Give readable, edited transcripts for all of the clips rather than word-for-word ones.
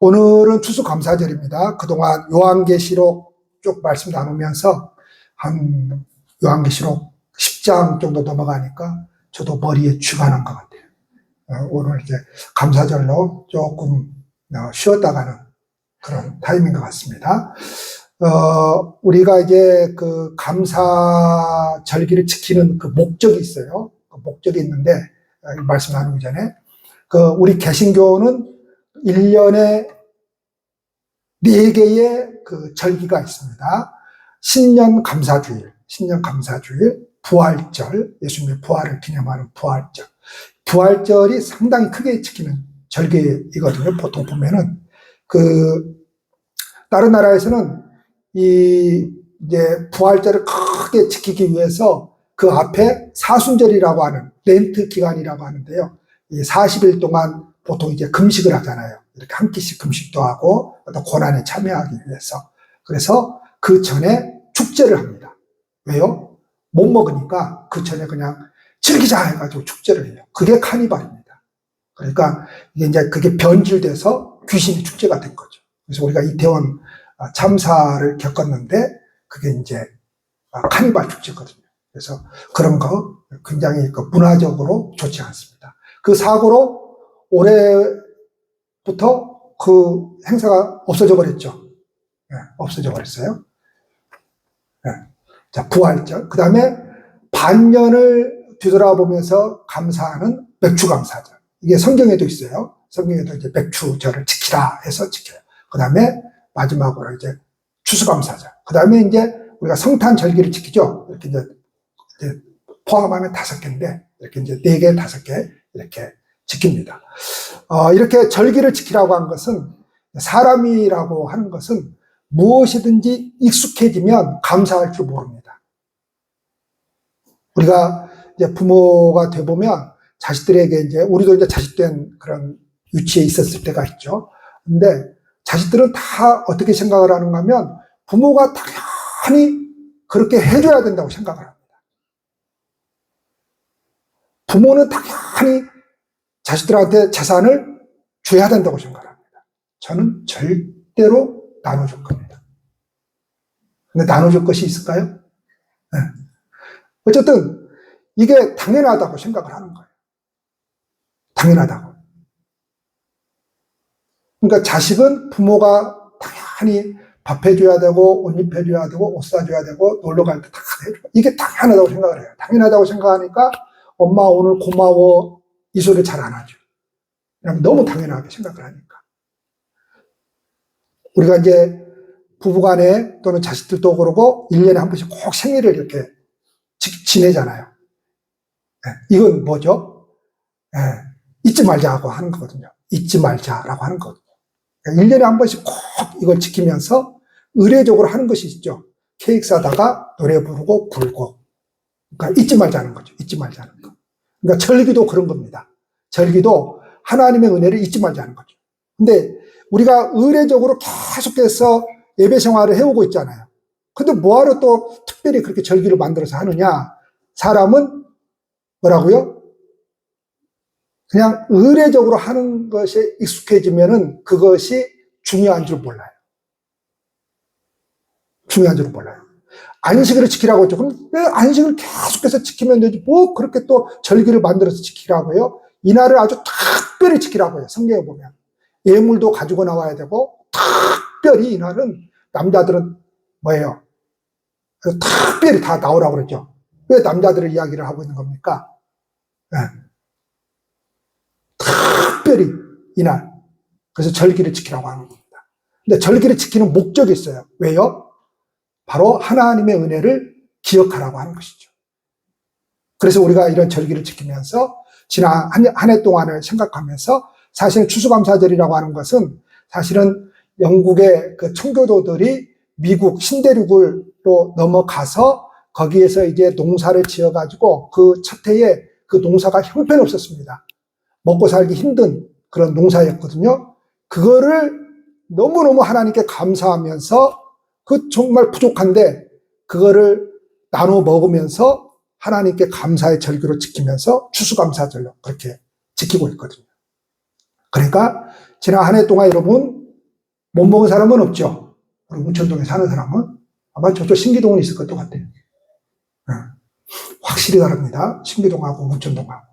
오늘은 추수감사절입니다. 그동안 요한계시록 쭉 말씀 나누면서 한 요한계시록 10장 정도 넘어가니까 저도 머리에 쥐가 난 것 같아요. 오늘 이제 감사절로 조금 쉬었다 가는 그런 타임인 것 같습니다. 우리가 이제 그 감사절기를 지키는 그 목적이 있어요. 그 목적이 있는데, 말씀 나누기 전에, 우리 개신교는 1년에 4개의 그 절기가 있습니다. 신년 감사주일, 부활절, 예수님의 부활을 기념하는 부활절. 부활절이 상당히 크게 지키는 절기이거든요. 보통 보면은, 다른 나라에서는 이제 부활절을 크게 지키기 위해서 그 앞에 사순절이라고 하는 렌트 기간이라고 하는데요. 이 40일 동안 보통 이제 금식을 하잖아요. 이렇게 한 끼씩 금식도 하고 또 고난에 참여하기 위해서. 그래서 그 전에 축제를 합니다. 왜요? 못 먹으니까 그 전에 그냥 즐기자 해가지고 축제를 해요. 그게 카니발입니다. 그러니까 이게 이제 그게 변질돼서 귀신의 축제가 된 거죠. 그래서 우리가 이태원 참사를 겪었는데 그게 이제 카니발 축제거든요. 그래서 그런 거 굉장히 문화적으로 좋지 않습니다. 그 사고로 올해부터 그 행사가 없어져 버렸죠. 네, 없어져 버렸어요. 네. 자, 부활절. 그 다음에 반년을 뒤돌아보면서 감사하는 맥주감사절. 이게 성경에도 있어요. 성경에도 이제 맥주절을 지키라 해서 지켜요. 그 다음에 마지막으로 이제 추수감사절. 그 다음에 이제 우리가 성탄절기를 지키죠. 이렇게 이제 포함하면 5개인데, 이렇게 이제 4개, 5개, 이렇게 지킵니다. 이렇게 절기를 지키라고 한 것은, 사람이라고 하는 것은 무엇이든지 익숙해지면 감사할 줄 모릅니다. 우리가 이제 부모가 돼보면 자식들에게 이제, 우리도 이제 자식된 그런 위치에 있었을 때가 있죠. 근데 자식들은 다 어떻게 생각을 하는가 하면 부모가 당연히 그렇게 해줘야 된다고 생각을 합니다. 부모는 당연히 자식들한테 재산을 줘야 된다고 생각합니다. 저는 절대로 나눠줄 겁니다. 근데 나눠줄 것이 있을까요? 네. 어쨌든 이게 당연하다고 생각을 하는 거예요. 당연하다고. 그러니까 자식은 부모가 당연히 밥 해줘야 되고, 옷 입혀줘야 되고, 옷 사줘야 되고, 놀러 갈 때 다 해줘야. 이게 당연하다고 생각을 해요. 당연하다고 생각하니까 엄마 오늘 고마워 이 소리 잘 안 하죠. 너무 당연하게 생각을 하니까. 우리가 이제 부부간에 또는 자식들도 그러고 1년에 한 번씩 꼭 생일을 이렇게 지내잖아요. 네, 이건 뭐죠? 네, 잊지 말자고 하는 거거든요. 잊지 말자라고 하는 거거든요. 1년에 한 번씩 꼭 이걸 지키면서 의례적으로 하는 것이 있죠. 케이크 사다가 노래 부르고 불고. 그러니까 잊지 말자는 거죠. 잊지 말자는 거. 그러니까 절기도 그런 겁니다. 절기도 하나님의 은혜를 잊지 말자는 거죠. 근데 우리가 의례적으로 계속해서 예배 생활을 해오고 있잖아요. 근데 뭐하러 또 특별히 그렇게 절기를 만들어서 하느냐? 사람은 뭐라고요? 그냥 의례적으로 하는 것에 익숙해지면은 그것이 중요한 줄 몰라요. 중요한 줄은 몰라요. 안식일을 지키라고 했죠. 그럼 왜 안식을 계속해서 지키면 되지? 뭐 그렇게 또 절기를 만들어서 지키라고 해요? 이날을 아주 특별히 지키라고 해요. 성경에 보면. 예물도 가지고 나와야 되고, 특별히 이날은 남자들은 뭐예요? 특별히 다 나오라고 그랬죠. 왜 남자들의 이야기를 하고 있는 겁니까? 네. 특별히 이날. 그래서 절기를 지키라고 하는 겁니다. 근데 절기를 지키는 목적이 있어요. 왜요? 바로 하나님의 은혜를 기억하라고 하는 것이죠. 그래서 우리가 이런 절기를 지키면서 지난 한 해 동안을 생각하면서 사실은 추수감사절이라고 하는 것은 사실은 영국의 그 청교도들이 미국 신대륙으로 넘어가서 거기에서 이제 농사를 지어가지고 그 첫 해에 그 농사가 형편없었습니다. 먹고 살기 힘든 그런 농사였거든요. 그거를 너무너무 하나님께 감사하면서 그 정말 부족한데 그거를 나눠 먹으면서 하나님께 감사의 절기로 지키면서 추수감사절로 그렇게 지키고 있거든요. 그러니까 지난 한 해 동안 여러분 못 먹은 사람은 없죠. 우리 웅천동에 사는 사람은. 아마 저쪽 신기동은 있을 것도 같아요. 확실히 다릅니다. 신기동하고 웅천동하고.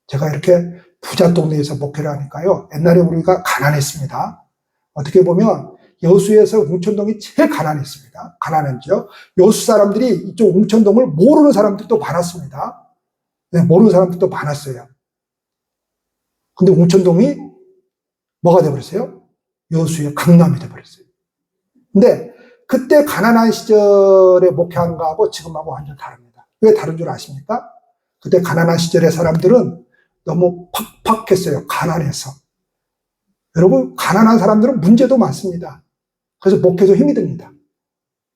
제가 이렇게 부자 동네에서 목회를 하니까요. 옛날에 우리가 가난했습니다. 어떻게 보면 여수에서 웅천동이 제일 가난했습니다. 가난한지요. 여수 사람들이 이쪽 웅천동을 모르는 사람들도 많았습니다. 네, 모르는 사람들도 많았어요. 근데 웅천동이 뭐가 돼버렸어요? 여수의 강남이 돼버렸어요. 근데 그때 가난한 시절에 목회한 거하고 지금하고 완전 다릅니다. 왜 다른 줄 아십니까? 그때 가난한 시절의 사람들은 너무 팍팍했어요. 가난해서. 여러분, 가난한 사람들은 문제도 많습니다. 그래서 목회도 힘이 듭니다.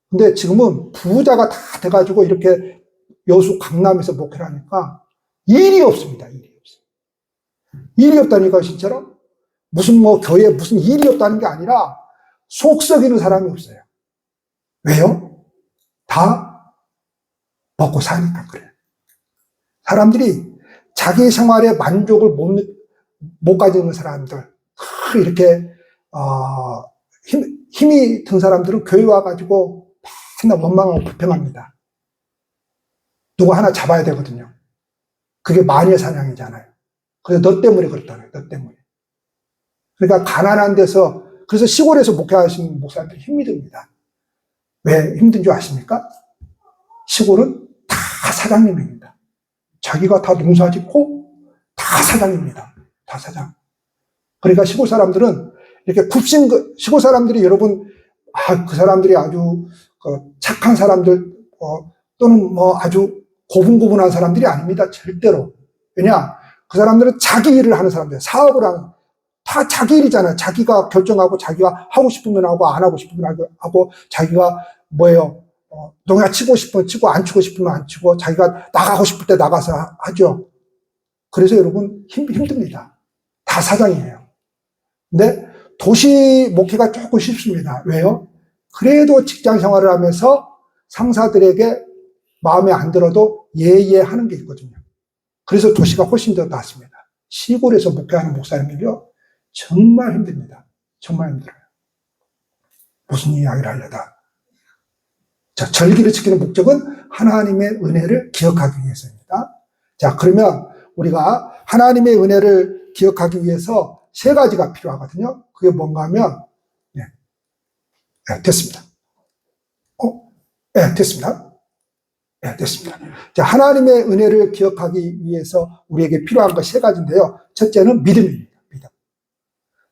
근데 지금은 부자가 다 돼가지고 이렇게 여수 강남에서 목회를 하니까 일이 없습니다. 일이 없어요. 일이 없다니까, 진짜로. 무슨 뭐 교회에 무슨 일이 없다는 게 아니라 속 썩이는 사람이 없어요. 왜요? 다 먹고 사니까 그래요. 사람들이 자기 생활에 만족을 못 가지는 사람들, 이렇게, 힘이 든 사람들은 교회 와가지고 맨날 원망하고 불평합니다. 누구 하나 잡아야 되거든요. 그게 마녀 사냥이잖아요. 그래서 너 때문에 그렇다고요. 너 때문에. 그러니까 가난한 데서, 그래서 시골에서 목회하시는 목사님들이 힘이 듭니다. 왜 힘든 줄 아십니까? 시골은 다 사장님입니다. 자기가 다 농사 짓고 다 사장입니다. 다 사장. 그러니까 시골 사람들은 이렇게 시골 사람들이 여러분, 그 사람들이 아주 착한 사람들, 또는 뭐 아주 고분고분한 사람들이 아닙니다. 절대로. 왜냐? 그 사람들은 자기 일을 하는 사람들, 사업을 하는, 다 자기 일이잖아요. 자기가 결정하고 자기가 하고 싶으면 하고 안 하고 싶으면 하고 자기가 뭐예요? 농야 치고 싶으면 치고 안 치고 싶으면 안 치고 자기가 나가고 싶을 때 나가서 하죠. 그래서 여러분 힘듭니다. 다 사장이에요. 근데 도시 목회가 조금 쉽습니다. 왜요? 그래도 직장 생활을 하면서 상사들에게 마음에 안 들어도 예예하는 게 있거든요. 그래서 도시가 훨씬 더 낫습니다. 시골에서 목회하는 목사님들이요, 정말 힘듭니다. 정말 힘들어요. 무슨 이야기를 하려다. 자, 절기를 지키는 목적은 하나님의 은혜를 기억하기 위해서입니다. 자, 그러면 우리가 하나님의 은혜를 기억하기 위해서 세 가지가 필요하거든요. 그게 뭔가 하면, 네, 됐습니다. 됐습니다. 네, 됐습니다. 자, 하나님의 은혜를 기억하기 위해서 우리에게 필요한 것 세 가지인데요. 첫째는 믿음입니다. 믿음.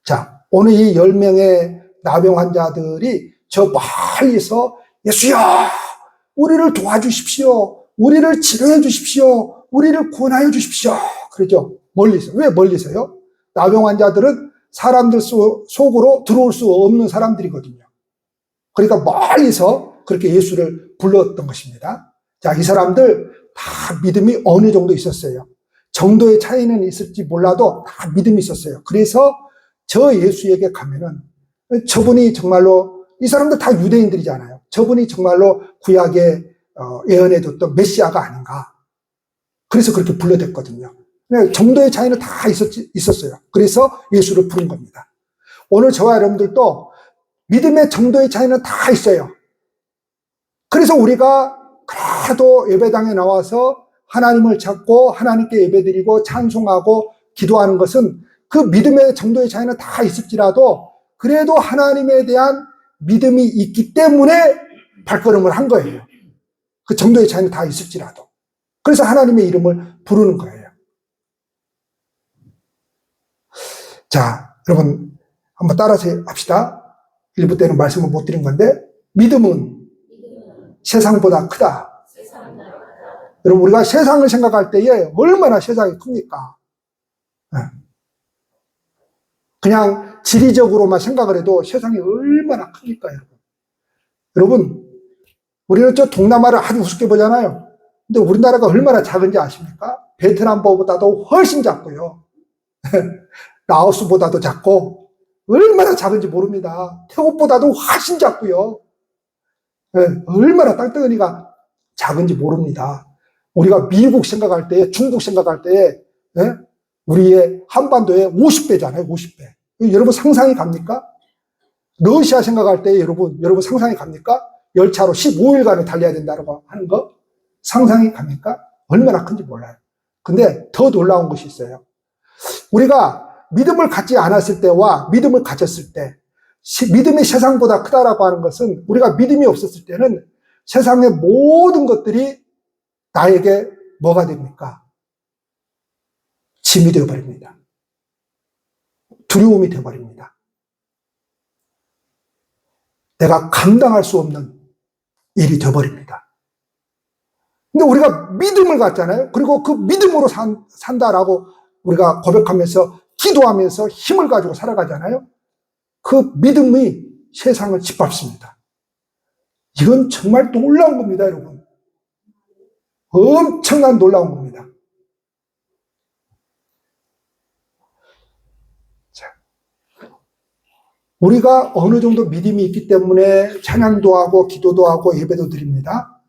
자, 오늘 이 10명의 나병 환자들이 저 멀리서 예수야, 우리를 도와주십시오. 우리를 치료해 주십시오. 우리를 구원하여 주십시오. 그러죠. 멀리서. 왜 멀리서요? 나병 환자들은 사람들 속으로 들어올 수 없는 사람들이거든요. 그러니까 멀리서 그렇게 예수를 불렀던 것입니다. 자, 이 사람들 다 믿음이 어느 정도 있었어요. 정도의 차이는 있을지 몰라도 다 믿음이 있었어요. 그래서 저 예수에게 가면은 저분이 정말로, 이 사람들 다 유대인들이잖아요. 저분이 정말로 구약에 예언해줬던 메시아가 아닌가. 그래서 그렇게 불러댔거든요. 정도의 차이는 다 있었어요. 그래서 예수를 부른 겁니다. 오늘 저와 여러분들도 믿음의 정도의 차이는 다 있어요. 그래서 우리가 그래도 예배당에 나와서 하나님을 찾고 하나님께 예배드리고 찬송하고 기도하는 것은 그 믿음의 정도의 차이는 다 있을지라도 그래도 하나님에 대한 믿음이 있기 때문에 발걸음을 한 거예요. 그 정도의 차이는 다 있을지라도. 그래서 하나님의 이름을 부르는 거예요. 자, 여러분 한번 따라서 합시다. 1부 때는 말씀을 못 드린 건데, 믿음은 세상보다 크다. 여러분, 우리가 세상을 생각할 때에 얼마나 세상이 큽니까? 그냥 지리적으로만 생각을 해도 세상이 얼마나 큽니까, 여러분? 여러분, 우리는 저 동남아를 아주 우습게 보잖아요. 근데 우리나라가 얼마나 작은지 아십니까? 베트남보다도 훨씬 작고요. 라오스보다도 작고, 얼마나 작은지 모릅니다. 태국보다도 훨씬 작고요. 얼마나 땅덩어리가 작은지 모릅니다. 우리가 미국 생각할 때, 중국 생각할 때, 우리의 한반도의 50배잖아요, 50배. 여러분 상상이 갑니까? 러시아 생각할 때 여러분 상상이 갑니까? 열차로 15일간을 달려야 된다고 하는 거 상상이 갑니까? 얼마나 큰지 몰라요. 근데 더 놀라운 것이 있어요. 우리가 믿음을 갖지 않았을 때와 믿음을 가졌을 때, 믿음이 세상보다 크다라고 하는 것은, 우리가 믿음이 없었을 때는 세상의 모든 것들이 나에게 뭐가 됩니까? 짐이 되어버립니다. 두려움이 되어버립니다. 내가 감당할 수 없는 일이 되어버립니다. 근데 우리가 믿음을 갖잖아요. 그리고 그 믿음으로 산다라고 우리가 고백하면서 기도하면서 힘을 가지고 살아가잖아요. 그 믿음이 세상을 짓밟습니다. 이건 정말 놀라운 겁니다, 여러분. 엄청난 놀라운 겁니다. 자, 우리가 어느 정도 믿음이 있기 때문에 찬양도 하고 기도도 하고 예배도 드립니다.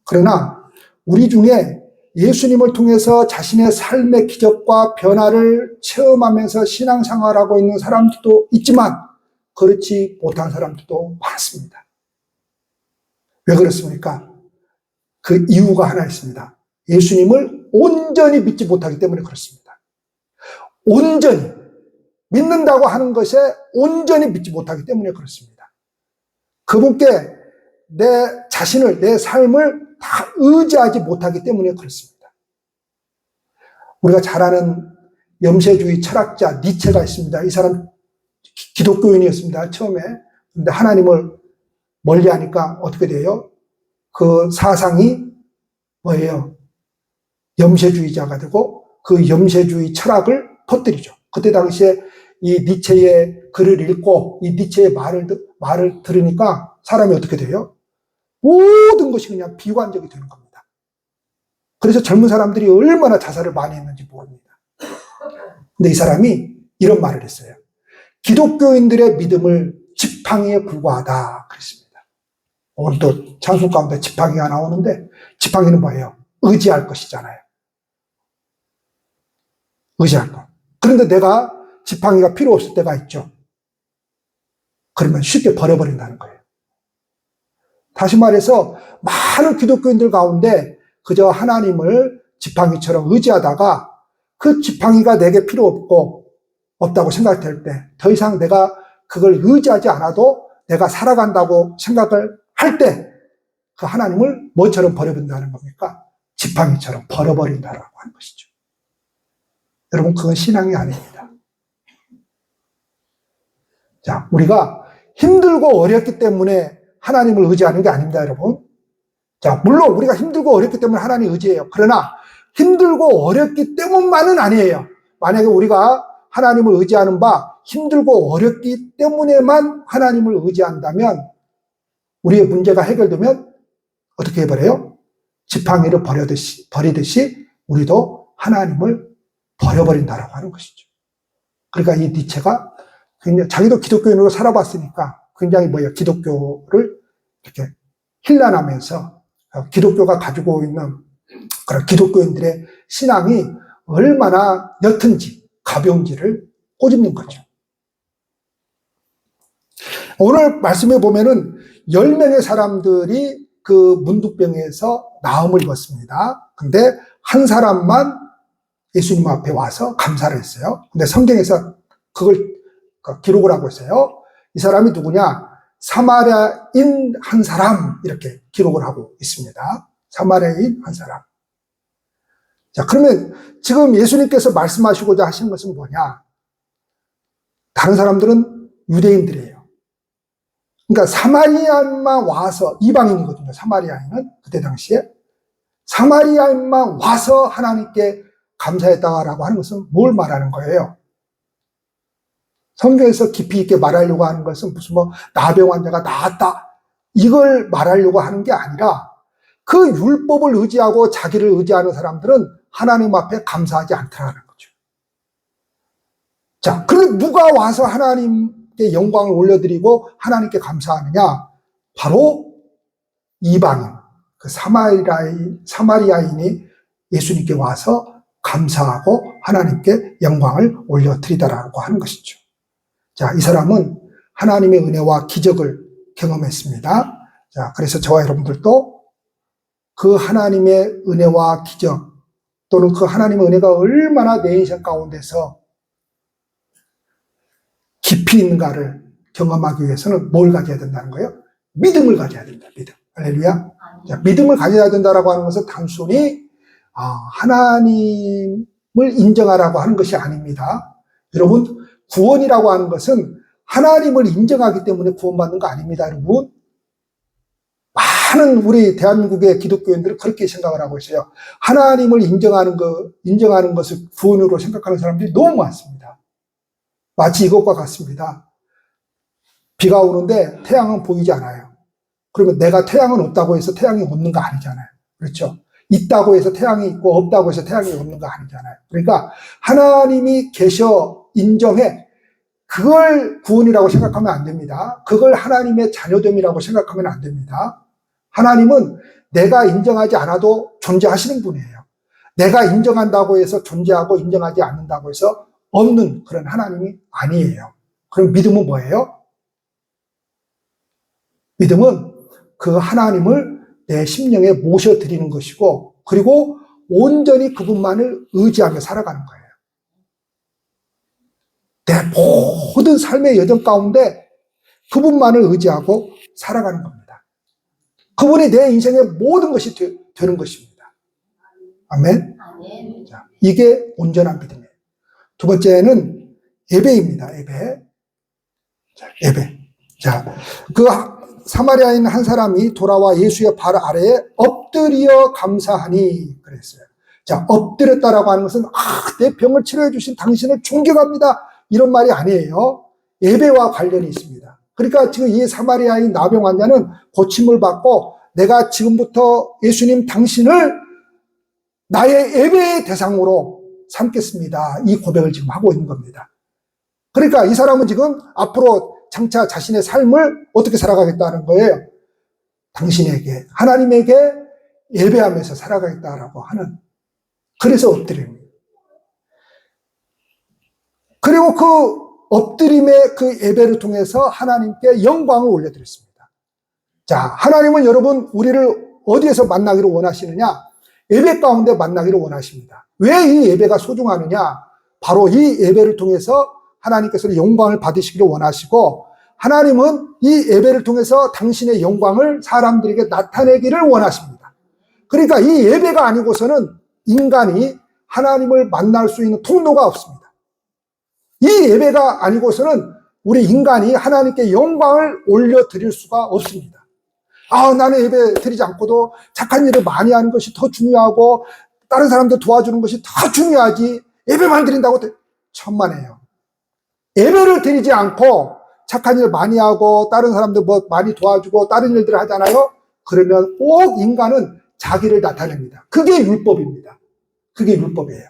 그러나 우리 중에 예수님을 통해서 자신의 삶의 기적과 변화를 체험하면서 신앙생활하고 있는 사람들도 있지만 그렇지 못한 사람들도 많습니다. 왜 그렇습니까? 그 이유가 하나 있습니다. 예수님을 온전히 믿지 못하기 때문에 그렇습니다. 온전히 믿는다고 하는 것에 온전히 믿지 못하기 때문에 그렇습니다. 그분께 내 자신을, 내 삶을 다 의지하지 못하기 때문에 그렇습니다. 우리가 잘 아는 염세주의 철학자 니체가 있습니다. 이 사람 기독교인이었습니다, 처음에. 근데 하나님을 멀리하니까 어떻게 돼요? 그 사상이 뭐예요? 염세주의자가 되고 그 염세주의 철학을 퍼뜨리죠. 그때 당시에 이 니체의 글을 읽고 이 니체의 말을 들으니까 사람이 어떻게 돼요? 모든 것이 그냥 비관적이 되는 겁니다. 그래서 젊은 사람들이 얼마나 자살을 많이 했는지 모릅니다. 근데 이 사람이 이런 말을 했어요. 기독교인들의 믿음을 지팡이에 불과하다 그랬습니다. 오늘도 찬송 가운데 지팡이가 나오는데 지팡이는 뭐예요? 의지할 것이잖아요. 의지할 것. 그런데 내가 지팡이가 필요 없을 때가 있죠. 그러면 쉽게 버려버린다는 거예요. 다시 말해서 많은 기독교인들 가운데 그저 하나님을 지팡이처럼 의지하다가 그 지팡이가 내게 필요 없다고 생각될 때, 더 이상 내가 그걸 의지하지 않아도 내가 살아간다고 생각을 할 때 그 하나님을 뭐처럼 버려본다는 겁니까? 지팡이처럼 버려버린다라고 하는 것이죠. 여러분, 그건 신앙이 아닙니다. 자, 우리가 힘들고 어렵기 때문에 하나님을 의지하는 게 아닙니다, 여러분. 자, 물론 우리가 힘들고 어렵기 때문에 하나님 의지해요. 그러나 힘들고 어렵기 때문만은 아니에요. 만약에 우리가 하나님을 의지하는 바 힘들고 어렵기 때문에만 하나님을 의지한다면 우리의 문제가 해결되면 어떻게 해버려요? 지팡이를 버리듯이 우리도 하나님을 버려버린다라고 하는 것이죠. 그러니까 이 니체가 굉장히 자기도 기독교인으로 살아봤으니까 굉장히 기독교를 이렇게 힐난하면서 기독교가 가지고 있는 그런 기독교인들의 신앙이 얼마나 옅은지 가벼운지를 꼬집는 거죠. 오늘 말씀에 보면은 10명의 사람들이 그 문둥병에서 나음을 입었습니다. 근데 한 사람만 예수님 앞에 와서 감사를 했어요. 근데 성경에서 그걸 기록을 하고 있어요. 이 사람이 누구냐? 사마리아인 한 사람, 이렇게 기록을 하고 있습니다. 사마리아인 한 사람. 자, 그러면 지금 예수님께서 말씀하시고자 하신 것은 뭐냐? 다른 사람들은 유대인들이에요. 그러니까 사마리아인만 와서, 이방인이거든요, 사마리아인은. 그때 당시에. 사마리아인만 와서 하나님께 감사했다라고 하는 것은 뭘 말하는 거예요? 성경에서 깊이 있게 말하려고 하는 것은 무슨 나병 환자가 나았다, 이걸 말하려고 하는 게 아니라 그 율법을 의지하고 자기를 의지하는 사람들은 하나님 앞에 감사하지 않더라는 거죠. 자, 그런데 누가 와서 하나님께 영광을 올려드리고 하나님께 감사하느냐? 바로 이방인, 그 사마리아인이 예수님께 와서 감사하고 하나님께 영광을 올려드리다라고 하는 것이죠. 자, 이 사람은 하나님의 은혜와 기적을 경험했습니다. 자, 그래서 저와 여러분들도 그 하나님의 은혜와 기적 또는 그 하나님의 은혜가 얼마나 내 인생 가운데서 깊이 있는가를 경험하기 위해서는 뭘 가져야 된다는 거예요? 믿음을 가져야 된다. 믿음. 할렐루야. 자, 믿음을 가져야 된다라고 하는 것은 단순히 하나님을 인정하라고 하는 것이 아닙니다. 여러분, 구원이라고 하는 것은 하나님을 인정하기 때문에 구원받는 거 아닙니다, 여러분. 많은 우리 대한민국의 기독교인들은 그렇게 생각을 하고 있어요. 하나님을 인정하는 것을 구원으로 생각하는 사람들이 너무 많습니다. 마치 이것과 같습니다. 비가 오는데 태양은 보이지 않아요. 그러면 내가 태양은 없다고 해서 태양이 없는 거 아니잖아요. 그렇죠? 있다고 해서 태양이 있고 없다고 해서 태양이 없는 거 아니잖아요. 그러니까 하나님이 계셔 인정해. 그걸 구원이라고 생각하면 안 됩니다. 그걸 하나님의 자녀됨이라고 생각하면 안 됩니다. 하나님은 내가 인정하지 않아도 존재하시는 분이에요. 내가 인정한다고 해서 존재하고 인정하지 않는다고 해서 없는 그런 하나님이 아니에요. 그럼 믿음은 뭐예요? 믿음은 그 하나님을 내 심령에 모셔드리는 것이고, 그리고 온전히 그분만을 의지하며 살아가는 거예요. 내 모든 삶의 여정 가운데 그분만을 의지하고 살아가는 겁니다. 그분이 내 인생의 모든 것이 되는 것입니다. 아멘. 자, 이게 온전한 믿음이에요. 두 번째는 예배입니다. 예배. 자, 예배. 자, 그 사마리아인 한 사람이 돌아와 예수의 발 아래에 엎드려 감사하니 그랬어요. 자, 엎드렸다라고 하는 것은 내 병을 치료해 주신 당신을 존경합니다. 이런 말이 아니에요. 예배와 관련이 있습니다. 그러니까 지금 이 사마리아인 나병 환자는 고침을 받고 내가 지금부터 예수님 당신을 나의 예배의 대상으로 삼겠습니다. 이 고백을 지금 하고 있는 겁니다. 그러니까 이 사람은 지금 앞으로 장차 자신의 삶을 어떻게 살아가겠다는 거예요. 당신에게, 하나님에게 예배하면서 살아가겠다라고 하는, 그래서 엎드립니다. 그리고 그 엎드림의 그 예배를 통해서 하나님께 영광을 올려드렸습니다. 자, 하나님은 여러분 우리를 어디에서 만나기를 원하시느냐? 예배 가운데 만나기를 원하십니다. 왜 이 예배가 소중하느냐? 바로 이 예배를 통해서 하나님께서는 영광을 받으시기를 원하시고, 하나님은 이 예배를 통해서 당신의 영광을 사람들에게 나타내기를 원하십니다. 그러니까 이 예배가 아니고서는 인간이 하나님을 만날 수 있는 통로가 없습니다. 이 예배가 아니고서는 우리 인간이 하나님께 영광을 올려드릴 수가 없습니다. 나는 예배 드리지 않고도 착한 일을 많이 하는 것이 더 중요하고 다른 사람들 도와주는 것이 더 중요하지, 예배만 드린다고 천만에요. 예배를 드리지 않고 착한 일 많이 하고 다른 사람들 뭐 많이 도와주고 다른 일들을 하잖아요. 그러면 꼭 인간은 자기를 나타냅니다. 그게 율법입니다. 그게 율법이에요.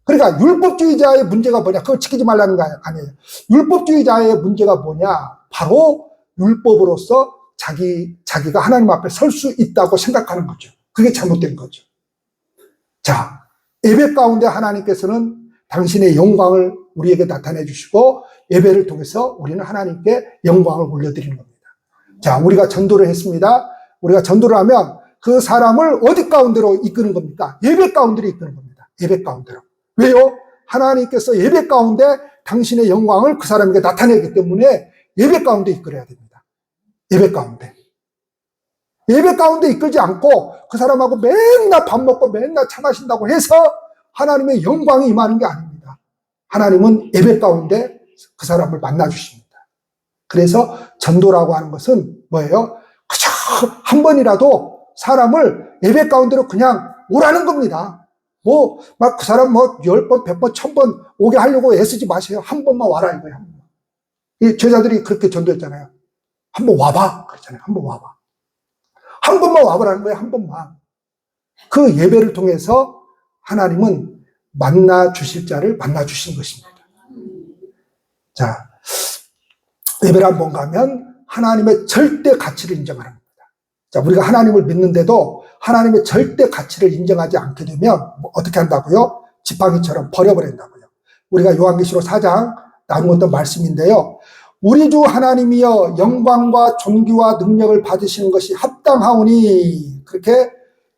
그러니까 율법주의자의 문제가 뭐냐? 그걸 지키지 말라는 거 아니에요. 율법주의자의 문제가 뭐냐? 바로 율법으로서 자기가 하나님 앞에 설 수 있다고 생각하는 거죠. 그게 잘못된 거죠. 자, 예배 가운데 하나님께서는 당신의 영광을 우리에게 나타내 주시고 예배를 통해서 우리는 하나님께 영광을 올려드리는 겁니다. 자, 우리가 전도를 했습니다. 우리가 전도를 하면 그 사람을 어디 가운데로 이끄는 겁니까? 예배 가운데로 이끄는 겁니다. 예배 가운데로. 왜요? 하나님께서 예배 가운데 당신의 영광을 그 사람에게 나타내기 때문에 예배 가운데 이끌어야 됩니다. 예배 가운데. 예배 가운데 이끌지 않고 그 사람하고 맨날 밥 먹고 맨날 차 마신다고 해서 하나님의 영광이 임하는 게 아닙니다. 하나님은 예배 가운데 그 사람을 만나주십니다. 그래서 전도라고 하는 것은 뭐예요? 그저 한 번이라도 사람을 예배 가운데로 그냥 오라는 겁니다. 막 그 사람 10번, 100번, 1000번 오게 하려고 애쓰지 마세요. 한 번만 와라 이거예요. 한 번만. 이 제자들이 그렇게 전도했잖아요. 한 번 와봐. 그랬잖아요. 한 번 와봐. 한 번만 와보라는 거예요. 한 번만. 그 예배를 통해서 하나님은 만나 주실 자를 만나 주신 것입니다. 자, 예배를 한번 가면 하나님의 절대 가치를 인정하는 겁니다. 자, 우리가 하나님을 믿는데도 하나님의 절대 가치를 인정하지 않게 되면 어떻게 한다고요? 지팡이처럼 버려버린다고요. 우리가 요한계시록 4장 나누었던 말씀인데요. 우리 주 하나님이여 영광과 존귀와 능력을 받으시는 것이 합당하오니, 그렇게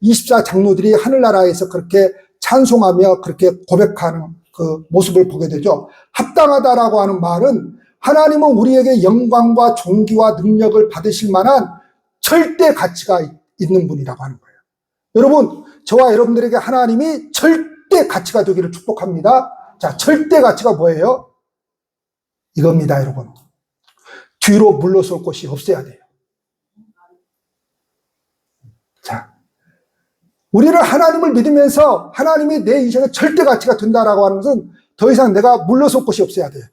24장로들이 하늘나라에서 그렇게 찬송하며 그렇게 고백하는 그 모습을 보게 되죠. 합당하다라고 하는 말은 하나님은 우리에게 영광과 존귀와 능력을 받으실 만한 절대 가치가 있는 분이라고 하는 거예요. 여러분, 저와 여러분들에게 하나님이 절대 가치가 되기를 축복합니다. 자, 절대 가치가 뭐예요? 이겁니다, 여러분. 뒤로 물러설 곳이 없어야 돼요. 자, 우리를 하나님을 믿으면서 하나님이 내 인생의 절대 가치가 된다라고 하는 것은 더 이상 내가 물러설 곳이 없어야 돼요.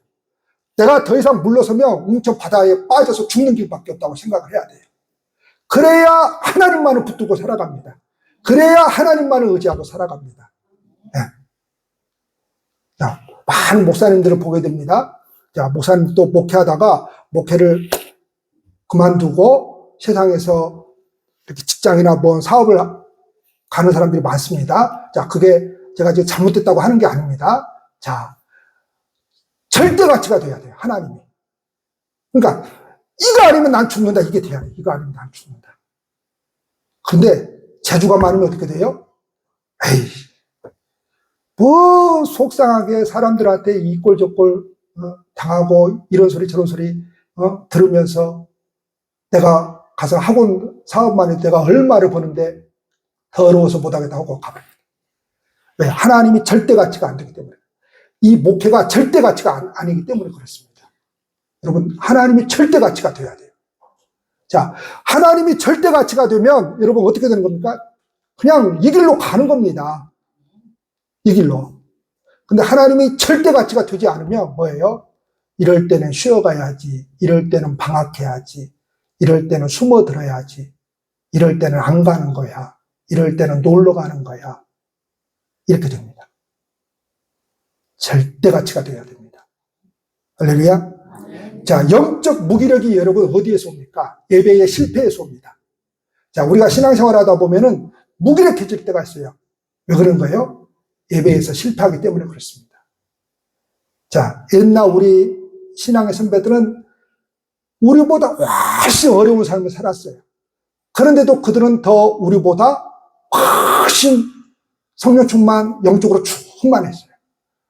내가 더 이상 물러서면 웅천 바다에 빠져서 죽는 길밖에 없다고 생각을 해야 돼요. 그래야 하나님만을 붙들고 살아갑니다. 그래야 하나님만을 의지하고 살아갑니다. 네. 자, 많은 목사님들을 보게 됩니다. 자, 목사님도 목회하다가 목회를 그만두고 세상에서 이렇게 직장이나 뭐 사업을 가는 사람들이 많습니다. 자, 그게 제가 지금 잘못됐다고 하는 게 아닙니다. 자, 절대 가치가 돼야 돼요, 하나님이. 그러니까, 이거 아니면 난 죽는다, 이게 돼야 돼. 이거 아니면 난 죽는다. 근데, 재주가 많으면 어떻게 돼요? 에이, 뭐, 속상하게 사람들한테 이 꼴 저 꼴 당하고, 이런 소리 저런 소리 들으면서 내가 가서 학원 사업만 해도 내가 얼마를 버는데 더러워서 못하겠다고 하고 가버립니다. 왜? 하나님이 절대 가치가 안 되기 때문에. 이 목회가 절대 가치가 아니기 때문에 그렇습니다. 여러분, 하나님이 절대 가치가 돼야 돼요. 자, 하나님이 절대 가치가 되면 여러분 어떻게 되는 겁니까? 그냥 이 길로 가는 겁니다. 이 길로. 근데 하나님이 절대 가치가 되지 않으면 뭐예요? 이럴 때는 쉬어가야지. 이럴 때는 방학해야지. 이럴 때는 숨어들어야지. 이럴 때는 안 가는 거야. 이럴 때는 놀러 가는 거야. 이렇게 됩니다. 절대 가치가 되어야 됩니다. 할렐루야. 자, 영적 무기력이 여러분 어디에서 옵니까? 예배의 실패에서 옵니다. 자, 우리가 신앙생활 하다 보면은 무기력해질 때가 있어요. 왜 그런 거예요? 예배에서 실패하기 때문에 그렇습니다. 자, 옛날 우리 신앙의 선배들은 우리보다 훨씬 어려운 삶을 살았어요. 그런데도 그들은 더 우리보다 훨씬 성령 충만, 영적으로 충만했어요.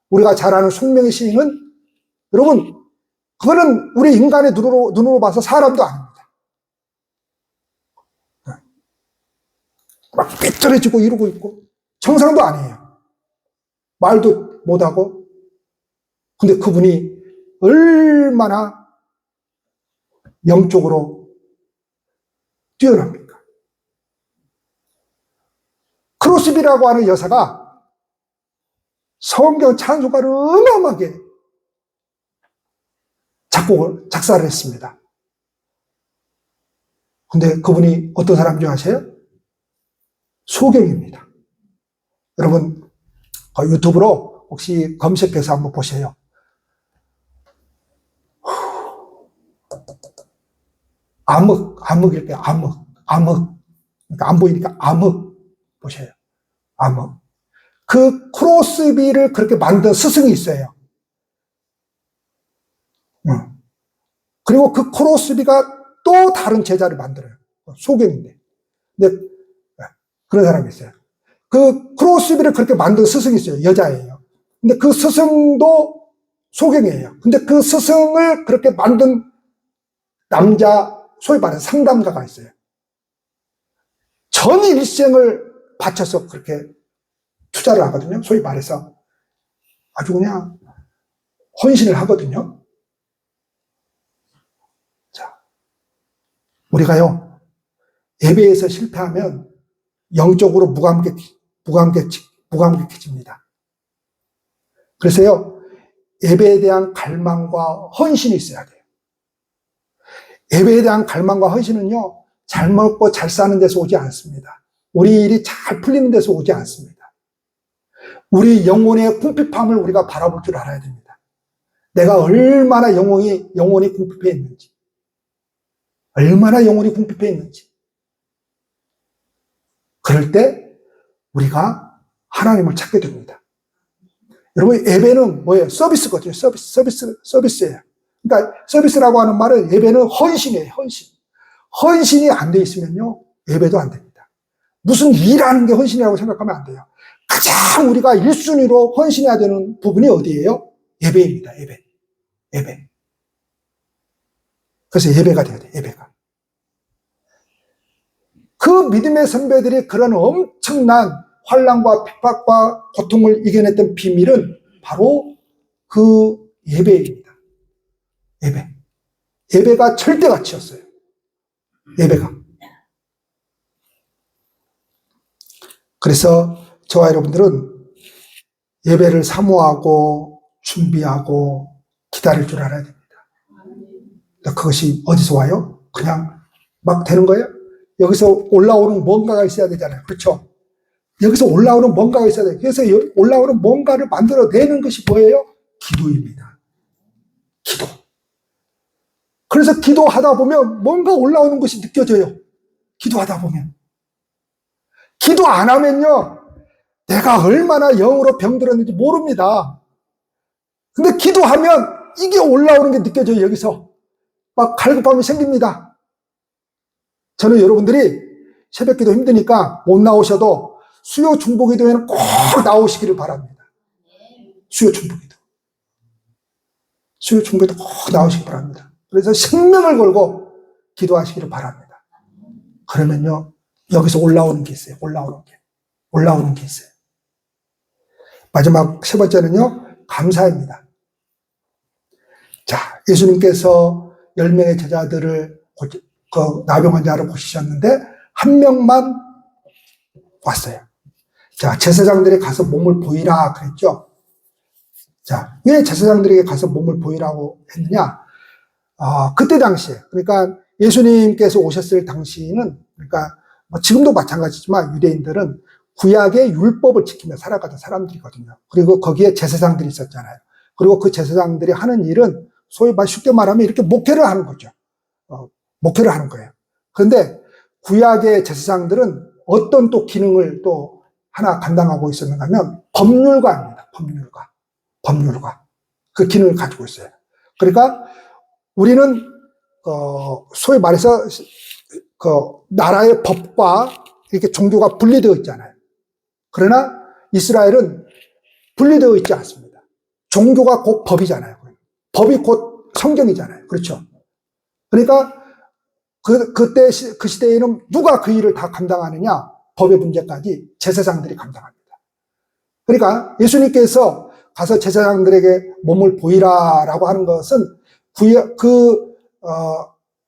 우리가 잘 아는 손명의 시인은 여러분, 그거는 우리 인간의 눈으로 봐서 사람도 아닙니다. 막 삐뚤어지고 이러고 있고 정상도 아니에요. 말도 못하고. 근데 그분이 얼마나 영적으로 뛰어납니까? 크로스비라고 하는 여사가 성경 찬송가를 어마어마하게 작사를 했습니다. 근데 그분이 어떤 사람인지 아세요? 소경입니다. 여러분, 유튜브로 혹시 검색해서 한번 보세요. 암흑일 때 암흑. 그러니까 안 보이니까 암흑 보세요. 암흑. 그 크로스비를 그렇게 만든 스승이 있어요. 그리고 그 크로스비가 또 다른 제자를 만들어요. 소경인데. 근데 그런 사람이 있어요. 그 크로스비를 그렇게 만든 스승이 있어요. 여자예요. 근데 그 스승도 소경이에요. 근데 그 스승을 그렇게 만든 남자, 소위 말해서 상담가가 있어요. 전 일생을 바쳐서 그렇게 투자를 하거든요. 소위 말해서 아주 그냥 헌신을 하거든요. 자, 우리가요, 예배에서 실패하면 영적으로 무감격해집니다. 그래서요, 예배에 대한 갈망과 헌신이 있어야 돼요. 예배에 대한 갈망과 헌신은요, 잘 먹고 잘 사는 데서 오지 않습니다. 우리 일이 잘 풀리는 데서 오지 않습니다. 우리 영혼의 궁핍함을 우리가 바라볼 줄 알아야 됩니다. 내가 얼마나 영혼이 궁핍해 있는지, 얼마나 영혼이 궁핍해 있는지. 그럴 때 우리가 하나님을 찾게 됩니다. 여러분, 예배는 뭐예요? 서비스거든요. 서비스예요. 그러니까 서비스라고 하는 말은 예배는 헌신이에요, 헌신. 헌신이 안 돼 있으면요, 예배도 안 됩니다. 무슨 일하는 게 헌신이라고 생각하면 안 돼요. 가장 우리가 1순위로 헌신해야 되는 부분이 어디예요? 예배입니다, 예배. 예배. 그래서 예배가 돼야 돼요, 예배가. 그 믿음의 선배들이 그런 엄청난 환난과 핍박과 고통을 이겨냈던 비밀은 바로 그 예배입니다. 예배. 예배가 절대 가치였어요. 예배가. 그래서 저와 여러분들은 예배를 사모하고 준비하고 기다릴 줄 알아야 됩니다. 그것이 어디서 와요? 그냥 막 되는 거예요? 여기서 올라오는 뭔가가 있어야 되잖아요. 그렇죠? 여기서 올라오는 뭔가가 있어야 돼요. 그래서 올라오는 뭔가를 만들어내는 것이 뭐예요? 기도입니다. 기도. 그래서 기도하다 보면 뭔가 올라오는 것이 느껴져요. 기도하다 보면. 기도 안 하면요, 내가 얼마나 영으로 병들었는지 모릅니다. 근데 기도하면 이게 올라오는 게 느껴져요, 여기서. 막 갈급함이 생깁니다. 저는 여러분들이 새벽 기도 힘드니까 못 나오셔도 수요 중보 기도에는 꼭 나오시기를 바랍니다. 수요 중보 기도. 수요 중보 기도 꼭 나오시기 바랍니다. 그래서 생명을 걸고 기도하시기를 바랍니다. 그러면요, 여기서 올라오는 게 있어요. 올라오는 게 있어요. 마지막 세 번째는요, 감사입니다. 자, 예수님께서 10명의 제자들을 그 나병 환자를 고치셨는데 한 명만 왔어요. 자, 제사장들이 가서 몸을 보이라 그랬죠. 자, 왜 제사장들에게 가서 몸을 보이라고 했느냐? 그때 당시에, 그러니까 예수님께서 오셨을 당시는, 그러니까 지금도 마찬가지지만 유대인들은 구약의 율법을 지키며 살아가던 사람들이거든요. 그리고 거기에 제사장들이 있었잖아요. 그리고 그 제사장들이 하는 일은 소위 쉽게 말하면 이렇게 목회를 하는 거죠. 목회를 하는 거예요. 그런데 구약의 제사장들은 어떤 또 기능을 또 하나 감당하고 있었는가 하면 법률가입니다. 법률가. 그 기능을 가지고 있어요. 그러니까 우리는 소위 말해서 그 나라의 법과 이렇게 종교가 분리되어 있잖아요. 그러나 이스라엘은 분리되어 있지 않습니다. 종교가 곧 법이잖아요. 법이 곧 성경이잖아요. 그렇죠? 그러니까 그때 그 시대에는 누가 그 일을 다 감당하느냐? 법의 문제까지 제사장들이 감당합니다. 그러니까 예수님께서 가서 제사장들에게 몸을 보이라라고 하는 것은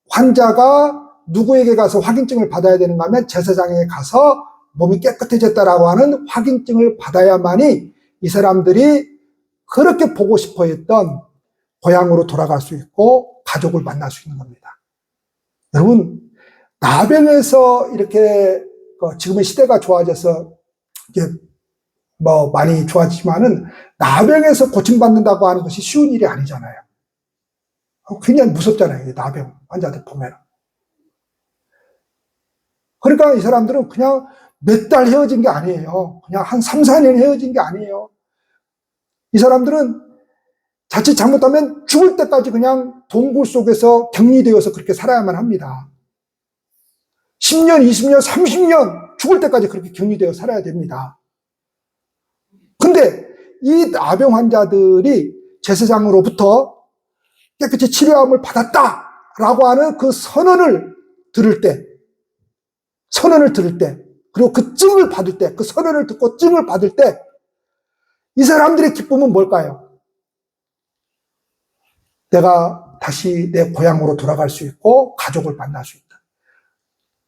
환자가 누구에게 가서 확인증을 받아야 되는가 하면 제사장에게 가서 몸이 깨끗해졌다라고 하는 확인증을 받아야만이 이 사람들이 그렇게 보고 싶어 했던 고향으로 돌아갈 수 있고 가족을 만날 수 있는 겁니다. 여러분, 나병에서 이렇게 지금의 시대가 좋아져서 이게 많이 좋아지지만은 나병에서 고침받는다고 하는 것이 쉬운 일이 아니잖아요. 굉장히 무섭잖아요, 나병 환자들 보면. 그러니까 이 사람들은 그냥 몇 달 헤어진 게 아니에요. 그냥 한 3, 4년 헤어진 게 아니에요. 이 사람들은 자칫 잘못하면 죽을 때까지 그냥 동굴 속에서 격리되어서 그렇게 살아야만 합니다. 10년, 20년, 30년 죽을 때까지 그렇게 격리되어 살아야 됩니다. 근데 이 나병 환자들이 제사장으로부터 깨끗이 치료함을 받았다라고 하는 그 선언을 들을 때, 그리고 그 증을 받을 때, 그 선언을 듣고 증을 받을 때, 이 사람들의 기쁨은 뭘까요? 내가 다시 내 고향으로 돌아갈 수 있고, 가족을 만날 수 있다.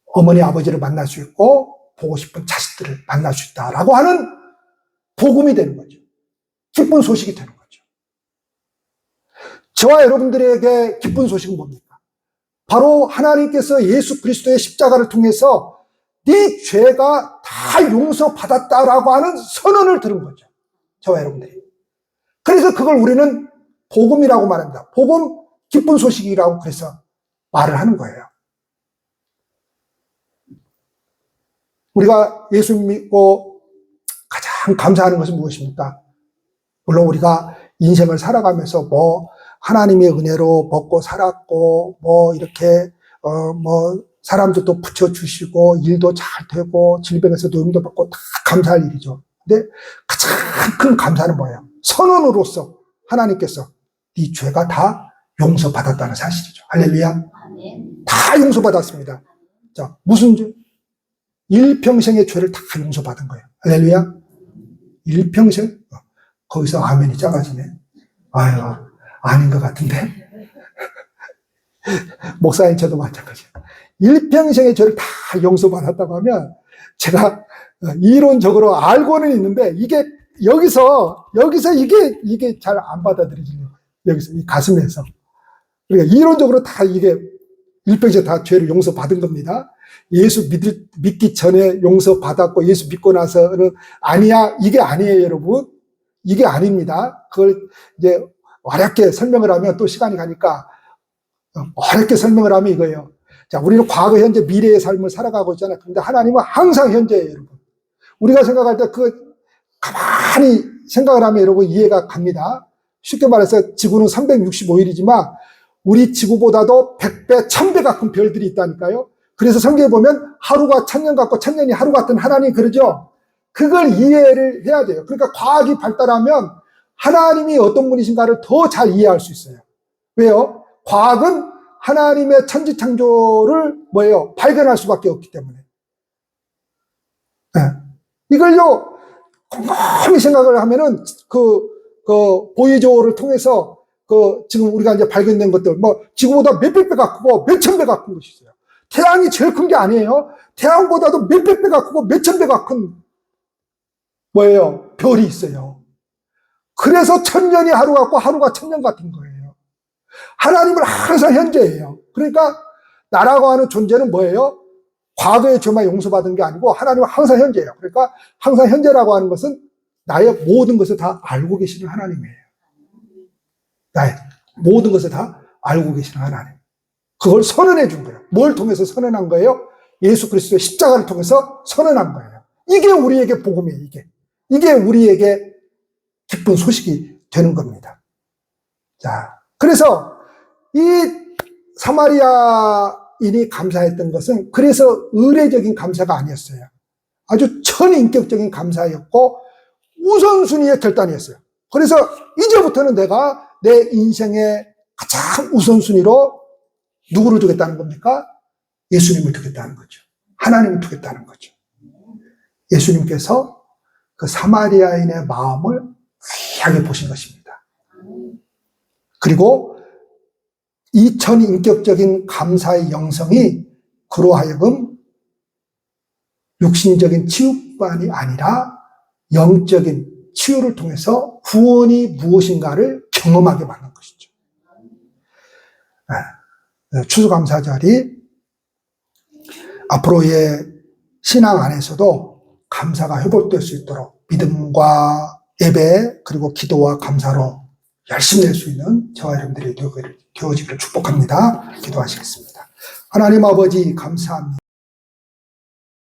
어머니, 아버지를 만날 수 있고, 보고 싶은 자식들을 만날 수 있다라고 하는 복음이 되는 거죠. 기쁜 소식이 되는 거죠. 저와 여러분들에게 기쁜 소식은 뭡니까? 바로 하나님께서 예수 그리스도의 십자가를 통해서 네 죄가 다 용서받았다라고 하는 선언을 들은 거죠. 저와 여러분들이. 그래서 그걸 우리는 복음이라고 말합니다. 복음, 기쁜 소식이라고 그래서 말을 하는 거예요. 우리가 예수 믿고 가장 감사하는 것은 무엇입니까? 물론 우리가 인생을 살아가면서 하나님의 은혜로 먹고 살았고, 뭐, 이렇게, 사람들도 붙여주시고, 일도 잘 되고, 질병에서 노임도 받고, 다 감사할 일이죠. 근데 가장 큰 감사는 뭐예요? 선언으로서 하나님께서 네 죄가 다 용서받았다는 사실이죠. 할렐루야. 다 용서받았습니다. 자, 무슨 죄? 일평생의 죄를 다 용서받은 거예요. 할렐루야. 일평생? 거기서 아멘이 작아지네. 아유, 아닌 것 같은데. 목사님 저도 마찬가지예요. 일평생의 죄를 다 용서받았다고 하면 제가 이론적으로 알고는 있는데 이게 여기서 이게 잘 안 받아들여지네요. 여기서 이 가슴에서. 그러니까 이론적으로 다 이게 일평생 다 죄를 용서받은 겁니다. 예수 믿기 전에 용서받았고 예수 믿고 나서는 아니야. 이게 아니에요, 여러분. 이게 아닙니다. 그걸 이제 어렵게 설명을 하면 또 시간이 가니까 어렵게 설명을 하면 이거예요. 자, 우리는 과거, 현재, 미래의 삶을 살아가고 있잖아요. 그런데 하나님은 항상 현재예요, 여러분. 우리가 생각할 때 가만히 생각을 하면 여러분 이해가 갑니다. 쉽게 말해서 지구는 365일이지만 우리 지구보다도 100배, 1000배가 큰 별들이 있다니까요. 그래서 성경에 보면 하루가 1000년 같고 1000년이 하루 같은 하나님 그러죠. 그걸 이해를 해야 돼요. 그러니까 과학이 발달하면 하나님이 어떤 분이신가를 더 잘 이해할 수 있어요. 왜요? 과학은 하나님의 천지창조를 발견할 수밖에 없기 때문에. 네. 이걸요, 곰곰이 생각을 하면은 보이저를 통해서 지금 우리가 이제 발견된 것들, 지구보다 몇백 배가 크고 몇천 배가 큰 것이 있어요. 태양이 제일 큰 게 아니에요. 태양보다도 몇백 배가 크고 몇천 배가 큰 별이 있어요. 그래서 1000년이 하루 같고 하루가 1000년 같은 거예요. 하나님은 항상 현재예요. 그러니까 나라고 하는 존재는 뭐예요? 과거의 죄만 용서받은 게 아니고 하나님은 항상 현재예요. 그러니까 항상 현재라고 하는 것은 나의 모든 것을 다 알고 계시는 하나님이에요. 나의 모든 것을 다 알고 계시는 하나님. 그걸 선언해 준 거예요. 뭘 통해서 선언한 거예요? 예수 그리스도의 십자가를 통해서 선언한 거예요. 이게 우리에게 복음이에요. 이게 우리에게 기쁜 소식이 되는 겁니다. 자, 그래서 이 사마리아인이 감사했던 것은 그래서 의례적인 감사가 아니었어요. 아주 천인격적인 감사였고 우선순위의 결단이었어요. 그래서 이제부터는 내가 내 인생의 가장 우선순위로 누구를 두겠다는 겁니까? 예수님을 두겠다는 거죠. 하나님을 두겠다는 거죠. 예수님께서 그 사마리아인의 마음을 귀하게 보신 것입니다. 그리고 이 천인격적인 감사의 영성이 그로 하여금 육신적인 치유만이 아니라 영적인 치유를 통해서 구원이 무엇인가를 경험하게 만든 것이죠. 추수감사절이 앞으로의 신앙 안에서도 감사가 회복될 수 있도록 믿음과 예배 그리고 기도와 감사로 열심히 낼 수 있는 저와 여러분들이 되어지기를 축복합니다. 기도하시겠습니다. 하나님 아버지 감사합니다.